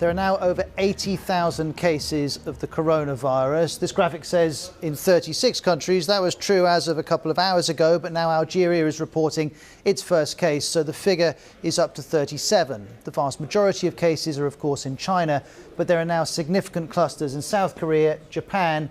There are now over 80,000 cases of the coronavirus. This graphic says in 36 countries. That was true as of a couple of hours ago, but now Algeria is reporting its first case, so the figure is up to 37. The vast majority of cases are, of course, in China, but there are now significant clusters in South Korea, Japan,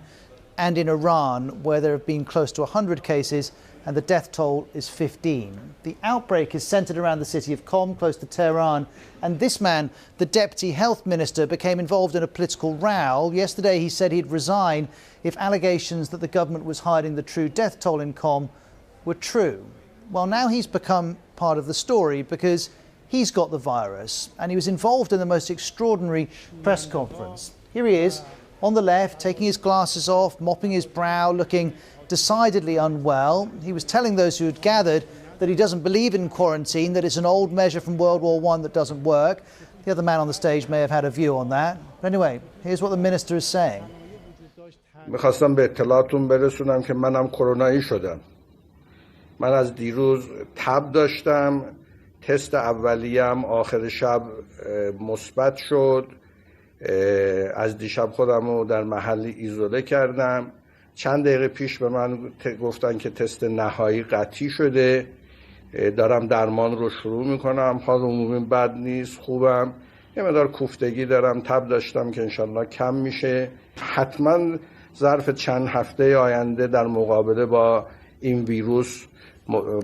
and in Iran, where there have been close to 100 cases, and the death toll is 15. The outbreak is centred around the city of Qom, close to Tehran, and this man, the deputy health minister, became involved in a political row. Yesterday he said he'd resign if allegations that the government was hiding the true death toll in Qom were true. Well, now he's become part of the story because he's got the virus, and he was involved in the most extraordinary press conference. Here he is, on the left, taking his glasses off, mopping his brow, looking decidedly unwell. He was telling those who had gathered that he doesn't believe in quarantine, that it's an old measure from World War I that doesn't work. The other man on the stage may have had a view on that. But anyway, here's what the minister is saying. میخواستم به اطلاعتون برسونم که منم کرونایی شدم. من از دیروز تب داشتم. تست اولیه‌ام آخر شب مثبت شد. از دیشب خودم رو در محلی ایزوله کردم. چند دقیقه پیش به من گفتن که تست نهایی قطعی شده. دارم درمان رو شروع میکنم. حال عمومی بد نیست، خوبم. یه مقدار کوفتگی دارم، تب داشتم که انشالله کم میشه. حتما ظرف چند هفته آینده در مقابله با این ویروس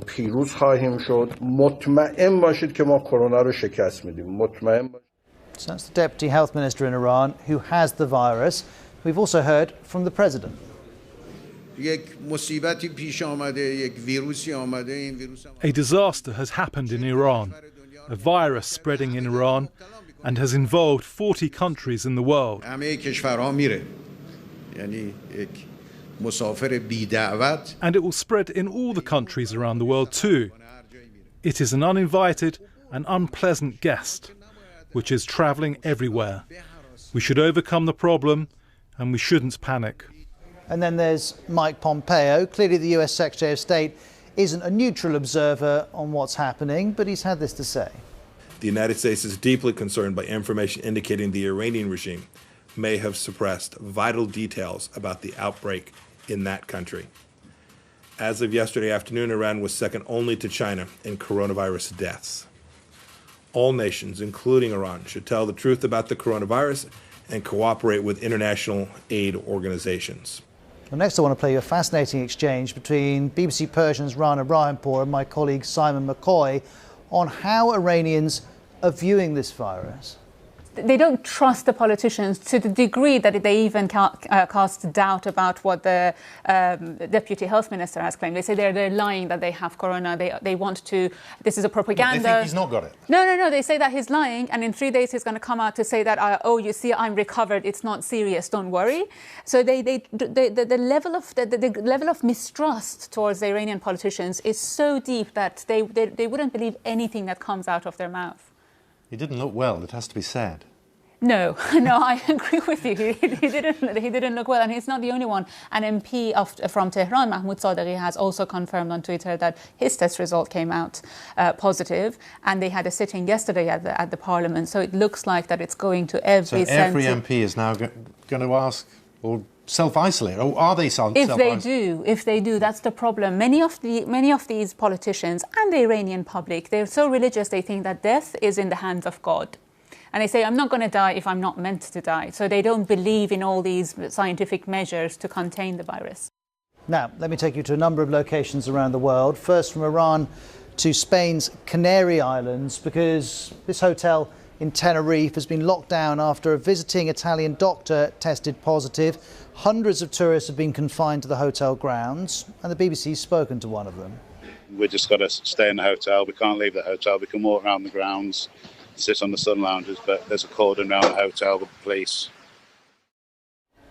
پیروز خواهیم شد. مطمئن باشید که ما کرونا رو شکست میدیم. مطمئن باشید. So that's the Deputy Health Minister in Iran who has the virus. We've also heard from the President. A disaster has happened in Iran, a virus spreading in Iran and has involved 40 countries in the world. And it will spread in all the countries around the world too. It is an uninvited and unpleasant guest, which is travelling everywhere. We should overcome the problem and we shouldn't panic. And then there's Mike Pompeo. Clearly the US Secretary of State isn't a neutral observer on what's happening, but he's had this to say. The United States is deeply concerned by information indicating the Iranian regime may have suppressed vital details about the outbreak in that country. As of yesterday afternoon, Iran was second only to China in coronavirus deaths. All nations, including Iran, should tell the truth about the coronavirus and cooperate with international aid organizations. Well, next I want to play you a fascinating exchange between BBC Persian's Rana Brahimpour and my colleague Simon McCoy on how Iranians are viewing this virus. They don't trust the politicians to the degree that they even cast doubt about what the Deputy Health Minister has claimed. They say they're lying that they have corona. They want to, this is a propaganda. They think he's not got it. No. They say that he's lying, and in 3 days he's going to come out to say that, oh, you see, I'm recovered. It's not serious. Don't worry. So the level of mistrust towards the Iranian politicians is so deep that they wouldn't believe anything that comes out of their mouth. He didn't look well, it has to be said. No, I agree with you. He didn't look well, and he's not the only one. An MP from Tehran, Mahmoud Sadeghi, has also confirmed on Twitter that his test result came out positive, and they had a sitting yesterday at the Parliament. So it looks like that it's going to every. So every MP is now going to ask or self-isolate, or are they self-isolate? If they do, that's the problem. Many of these politicians and the Iranian public, they're so religious, they think that death is in the hands of God. And they say, I'm not going to die if I'm not meant to die. So they don't believe in all these scientific measures to contain the virus. Now, let me take you to a number of locations around the world. First, from Iran to Spain's Canary Islands, because this hotel in Tenerife has been locked down after a visiting Italian doctor tested positive. Hundreds of tourists have been confined to the hotel grounds, and the BBC's spoken to one of them. We've just got to stay in the hotel. We can't leave the hotel. We can walk around the grounds, sit on the sun lounges, but there's a cordon around the hotel with the police.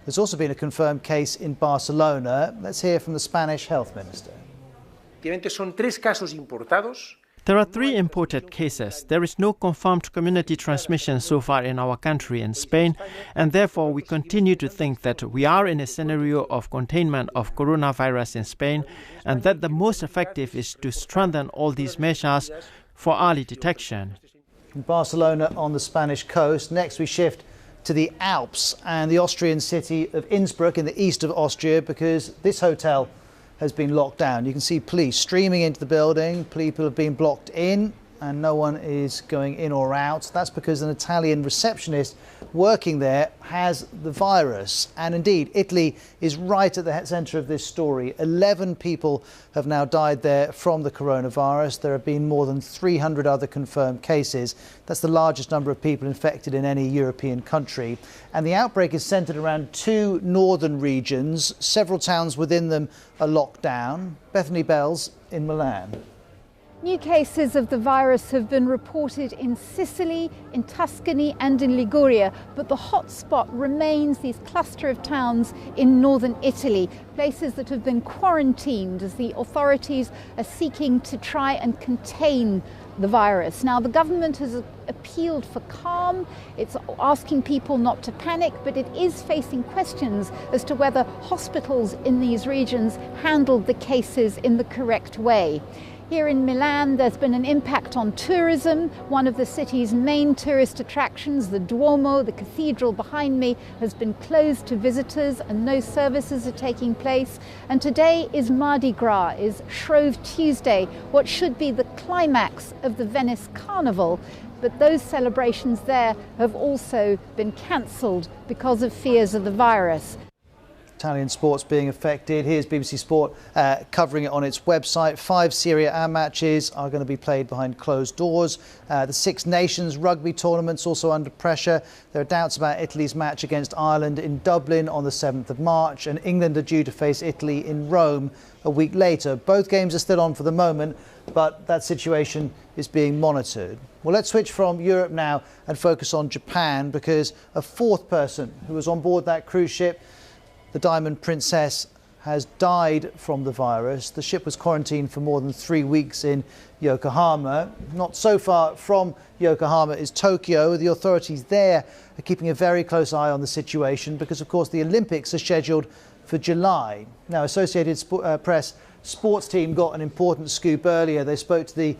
There's also been a confirmed case in Barcelona. Let's hear from the Spanish health minister. There are 3 imported cases. There is no confirmed community transmission so far in our country in Spain, and therefore we continue to think that we are in a scenario of containment of coronavirus in Spain, and that the most effective is to strengthen all these measures for early detection. In Barcelona on the Spanish coast. Next we shift to the Alps and the Austrian city of Innsbruck in the east of Austria, because this hotel has been locked down. You can see police streaming into the building. People have been blocked in and no one is going in or out. That's because an Italian receptionist working there has the virus. And indeed, Italy is right at the centre of this story. 11 people have now died there from the coronavirus. There have been more than 300 other confirmed cases. That's the largest number of people infected in any European country. And the outbreak is centred around two northern regions. Several towns within them are locked down. Bethany Bells in Milan. New cases of the virus have been reported in Sicily, in Tuscany and in Liguria, but the hotspot remains these cluster of towns in northern Italy, places that have been quarantined as the authorities are seeking to try and contain the virus. Now, the government has appealed for calm. It's asking people not to panic, but it is facing questions as to whether hospitals in these regions handled the cases in the correct way. Here in Milan, there's been an impact on tourism. One of the city's main tourist attractions, the Duomo, the cathedral behind me, has been closed to visitors and no services are taking place. And today is Mardi Gras, is Shrove Tuesday, what should be the climax of the Venice Carnival. But those celebrations there have also been cancelled because of fears of the virus. Italian sports being affected. Here's BBC Sport covering it on its website. 5 Serie A matches are going to be played behind closed doors. The Six Nations rugby tournament's also under pressure. There are doubts about Italy's match against Ireland in Dublin on the 7th of March, and England are due to face Italy in Rome a week later. Both games are still on for the moment, but that situation is being monitored. Well, let's switch from Europe now and focus on Japan, because a fourth person who was on board that cruise ship, the Diamond Princess, has died from the virus. The ship was quarantined for more than 3 weeks in Yokohama. Not so far from Yokohama is Tokyo. The authorities there are keeping a very close eye on the situation because, of course, the Olympics are scheduled for July. Now, Associated Press sports team got an important scoop earlier. They spoke to the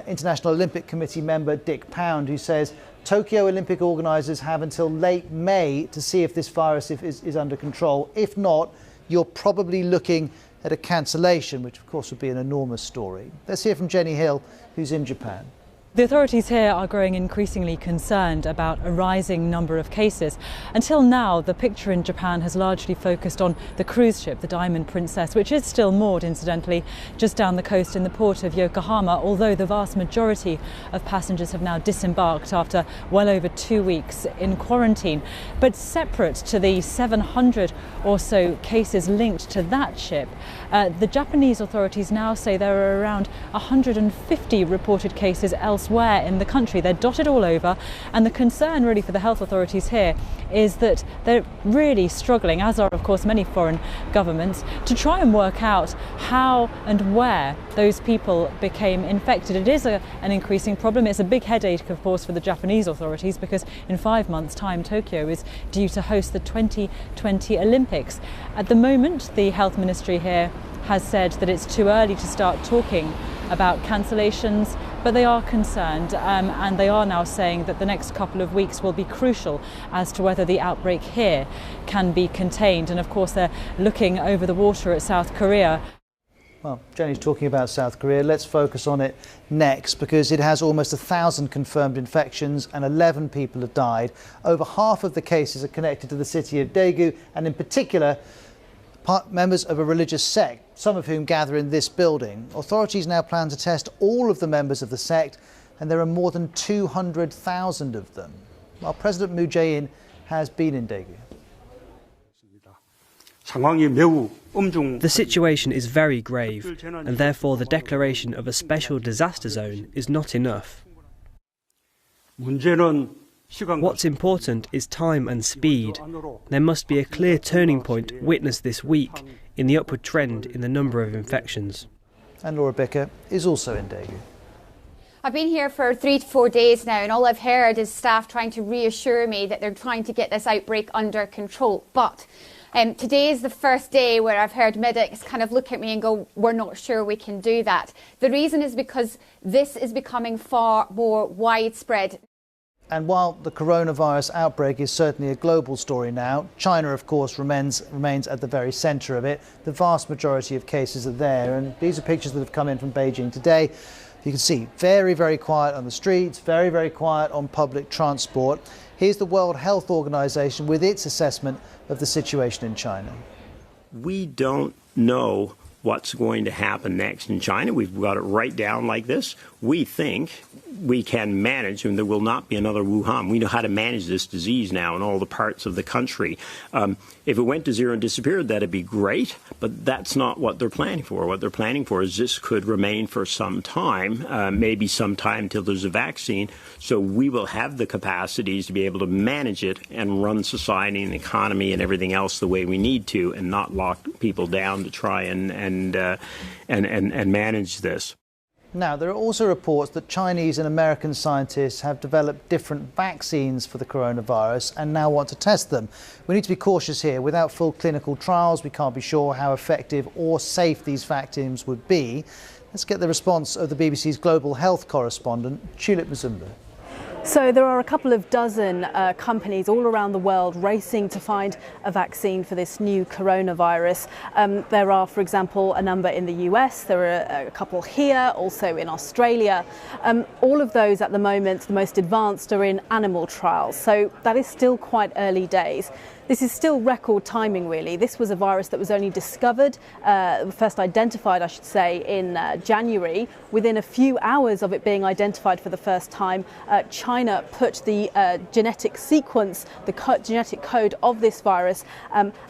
International Olympic Committee member Dick Pound, who says Tokyo Olympic organisers have until late May to see if this virus is under control. If not, you're probably looking at a cancellation, which of course would be an enormous story. Let's hear from Jenny Hill, who's in Japan. The authorities here are growing increasingly concerned about a rising number of cases. Until now, the picture in Japan has largely focused on the cruise ship, the Diamond Princess, which is still moored, incidentally, just down the coast in the port of Yokohama, although the vast majority of passengers have now disembarked after well over 2 weeks in quarantine. But separate to the 700 or so cases linked to that ship, the Japanese authorities now say there are around 150 reported cases elsewhere in the country. They're dotted all over, and the concern really for the health authorities here is that they're really struggling, as are of course many foreign governments, to try and work out how and where those people became infected. It is an increasing problem. It's a big headache, of course, for the Japanese authorities, because in 5 months' time Tokyo is due to host the 2020 Olympics. At the moment, the health ministry here has said that it's too early to start talking about cancellations, but they are concerned and they are now saying that the next couple of weeks will be crucial as to whether the outbreak here can be contained. And of course they're looking over the water at South Korea. Well, Jenny's talking about South Korea. Let's focus on it next, because it has almost 1,000 confirmed infections and 11 people have died. Over half of the cases are connected to the city of Daegu, and in particular members of a religious sect, some of whom gather in this building. Authorities now plan to test all of the members of the sect, and there are more than 200,000 of them. Well, President Moon Jae-in has been in Daegu. The situation is very grave, and therefore the declaration of a special disaster zone is not enough. What's important is time and speed. There must be a clear turning point witnessed this week in the upward trend in the number of infections. And Laura Bicker is also in Daegu. I've been here for 3 to 4 days now, and all I've heard is staff trying to reassure me that they're trying to get this outbreak under control. But Today is the first day where I've heard medics kind of look at me and go, we're not sure we can do that. The reason is because this is becoming far more widespread. And while the coronavirus outbreak is certainly a global story now, China, of course, remains at the very centre of it. The vast majority of cases are there, and these are pictures that have come in from Beijing today. You can see very, very quiet on the streets, very, very quiet on public transport. Here's the World Health Organization with its assessment of the situation in China. We don't know what's going to happen next in China. We've got it right down like this. We think we can manage, and there will not be another Wuhan. We know how to manage this disease now in all the parts of the country. If it went to zero and disappeared, that'd be great, but that's not what they're planning for. What they're planning for is this could remain for some time, maybe some time until there's a vaccine, so we will have the capacities to be able to manage it and run society and economy and everything else the way we need to, and not lock people down to try and manage this. Now, there are also reports that Chinese and American scientists have developed different vaccines for the coronavirus and now want to test them. We need to be cautious here. Without full clinical trials, we can't be sure how effective or safe these vaccines would be. Let's get the response of the BBC's global health correspondent, Tulip Mzumba. So there are a couple of dozen companies all around the world racing to find a vaccine for this new coronavirus. There are, for example, a number in the US, there are a couple here, also in Australia. All of those at the moment, the most advanced, are in animal trials, so that is still quite early days. This is still record timing, really. This was a virus that was only discovered, first identified, I should say, in January. Within a few hours of it being identified for the first time, China put the genetic sequence, the genetic code of this virus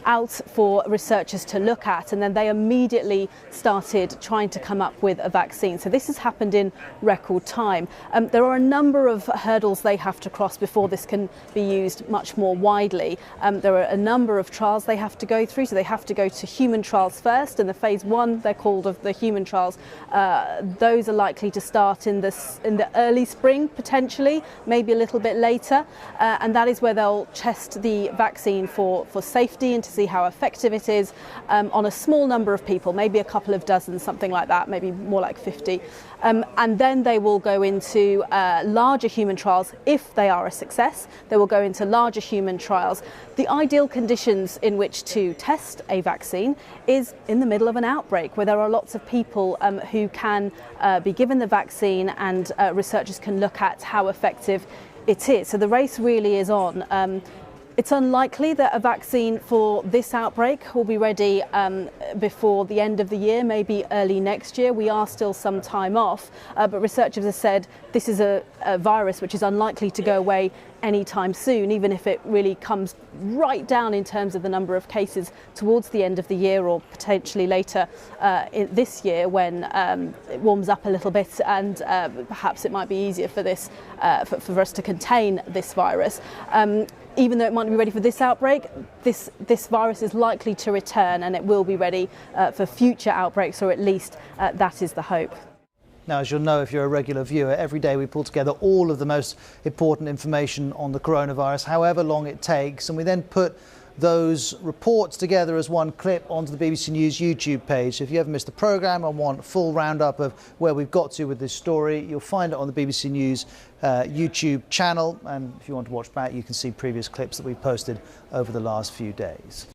out for researchers to look at, and then they immediately started trying to come up with a vaccine. So this has happened in record time. There are a number of hurdles they have to cross before this can be used much more widely. There are a number of trials they have to go through, so they have to go to human trials first, and the phase 1, they're called, of the human trials, those are likely to start in the early spring, potentially, maybe a little bit later, and that is where they'll test the vaccine for safety and to see how effective it is on a small number of people, maybe a couple of dozen, something like that, maybe more like 50. And then they will go into larger human trials. If they are a success, they will go into larger human trials. The ideal conditions in which to test a vaccine is in the middle of an outbreak, where there are lots of people who can be given the vaccine, and researchers can look at how effective it is. So the race really is on. It's unlikely that a vaccine for this outbreak will be ready before the end of the year, maybe early next year. We are still some time off, but researchers have said this is a virus which is unlikely to go away anytime soon, even if it really comes right down in terms of the number of cases towards the end of the year, or potentially later this year when it warms up a little bit, and perhaps it might be easier for this for us to contain this virus. Even though it might not be ready for this outbreak, this virus is likely to return, and it will be ready for future outbreaks, or at least that is the hope. Now, as you'll know if you're a regular viewer, every day we pull together all of the most important information on the coronavirus, however long it takes, and we then put those reports together as one clip onto the BBC News YouTube page. So if you ever missed the programme and want a full roundup of where we've got to with this story, you'll find it on the BBC News YouTube channel, and if you want to watch back, you can see previous clips that we've posted over the last few days.